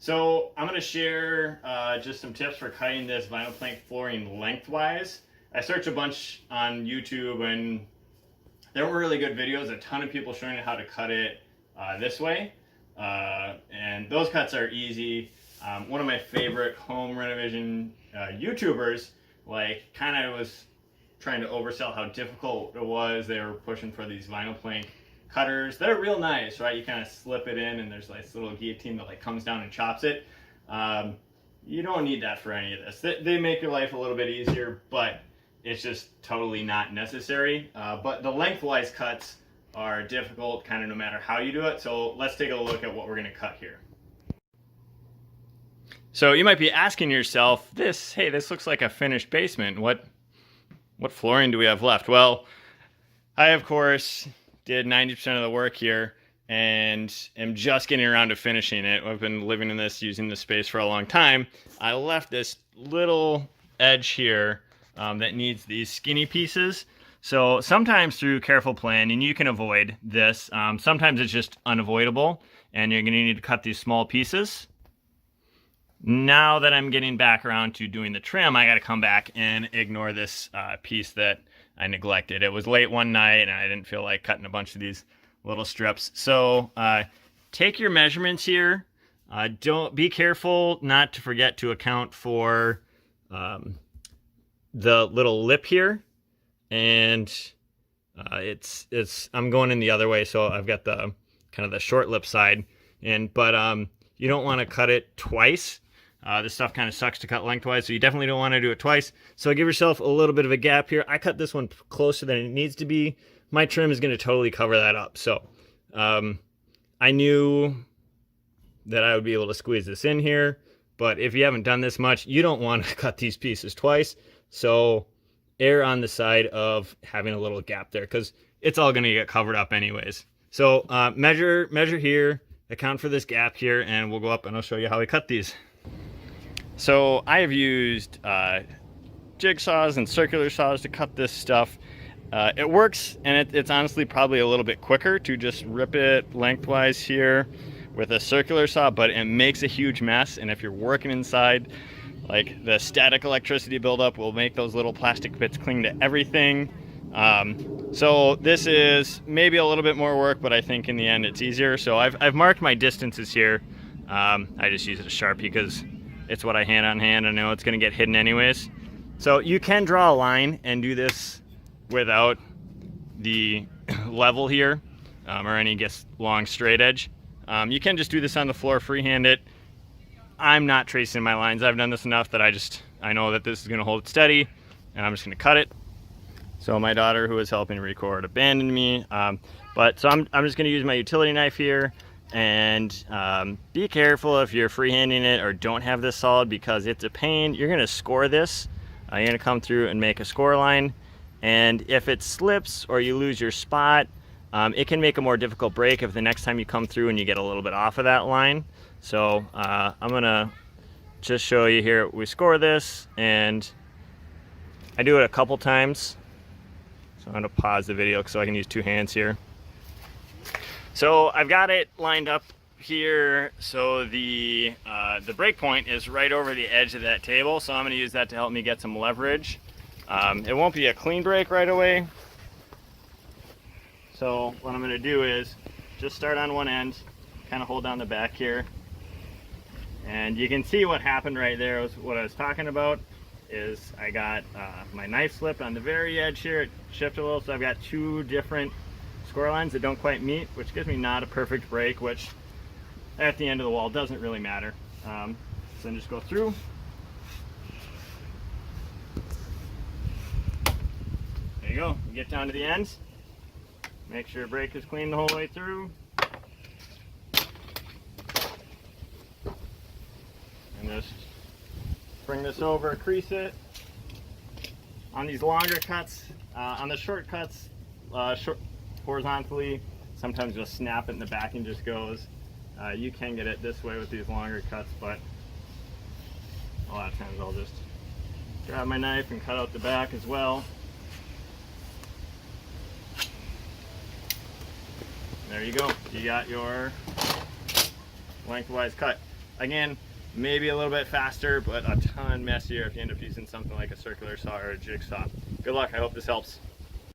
So I'm going to share just some tips for cutting this vinyl plank flooring lengthwise. I searched a bunch on YouTube and there were really good videos, a ton of people showing how to cut it this way. And those cuts are easy. One of my favorite home renovation YouTubers kind of was trying to oversell how difficult it was. They were pushing for these vinyl plank cutters. They're real nice, right? You kind of slip it in and there's this little guillotine that comes down and chops it. You don't need that for any of this. They make your life a little bit easier, but it's just totally not necessary. But the lengthwise cuts are difficult kind of no matter how you do it. So let's take a look at what we're going to cut here. So you might be asking yourself, hey, this looks like a finished basement. What flooring do we have left? Well, I of course did 90% of the work here and am just getting around to finishing it. I've been living in this, using this space for a long time. I left this little edge here that needs these skinny pieces. So sometimes through careful planning, you can avoid this. Sometimes it's just unavoidable and you're gonna need to cut these small pieces. Now that I'm getting back around to doing the trim, I gotta come back and ignore this piece that I neglected. It was late one night and I didn't feel like cutting a bunch of these little strips. So take your measurements here. Don't be careful not to forget to account for the little lip here. And I'm going in the other way, so I've got the kind of the short lip side. But you don't want to cut it twice. This stuff kind of sucks to cut lengthwise, so you definitely don't want to do it twice. So give yourself a little bit of a gap here. I cut this one closer than it needs to be. My trim is going to totally cover that up. So I knew that I would be able to squeeze this in here, but if you haven't done this much, you don't want to cut these pieces twice. So err on the side of having a little gap there because it's all going to get covered up anyways. So measure here, account for this gap here, and we'll go up and I'll show you how we cut these. So I have used jigsaws and circular saws to cut this stuff. It works, and it's honestly probably a little bit quicker to just rip it lengthwise here with a circular saw, but it makes a huge mess. And if you're working inside, the static electricity buildup will make those little plastic bits cling to everything. So this is maybe a little bit more work, but I think in the end it's easier. So I've marked my distances here. I just use a Sharpie because it's what I hand on hand. I know it's going to get hidden anyways. So you can draw a line and do this without the level here or any long straight edge. You can just do this on the floor, freehand it. I'm not tracing my lines. I've done this enough that I know that this is going to hold steady, and I'm just going to cut it. So my daughter, who was helping record, abandoned me. So I'm just going to use my utility knife here. And be careful if you're freehanding it or don't have this solid because it's a pain. You're going to score this. You're going to come through and make a score line. And if it slips or you lose your spot, it can make a more difficult break if the next time you come through and you get a little bit off of that line. So I'm going to just show you here. We score this, and I do it a couple times. So I'm going to pause the video so I can use two hands here. So I've got it lined up here, so the break point is right over the edge of that table, so I'm going to use that to help me get some leverage. It won't be a clean break right away, so what I'm going to do is just start on one end, kind of hold down the back here, and you can see what happened right there. Was what I was talking about is I got my knife slipped on the very edge here. It shifted a little, so I've got two different score lines that don't quite meet, which gives me not a perfect break, which at the end of the wall doesn't really matter. So then just go through. There you go. You get down to the end. Make sure your break is clean the whole way through. And just bring this over, crease it. On these longer cuts, on the short cuts, horizontally, sometimes just snap it and the backing just goes. You can get it this way with these longer cuts, but a lot of times I'll just grab my knife and cut out the back as well. There you go. You got your lengthwise cut. Again, maybe a little bit faster, but a ton messier if you end up using something like a circular saw or a jigsaw. Good luck, I hope this helps.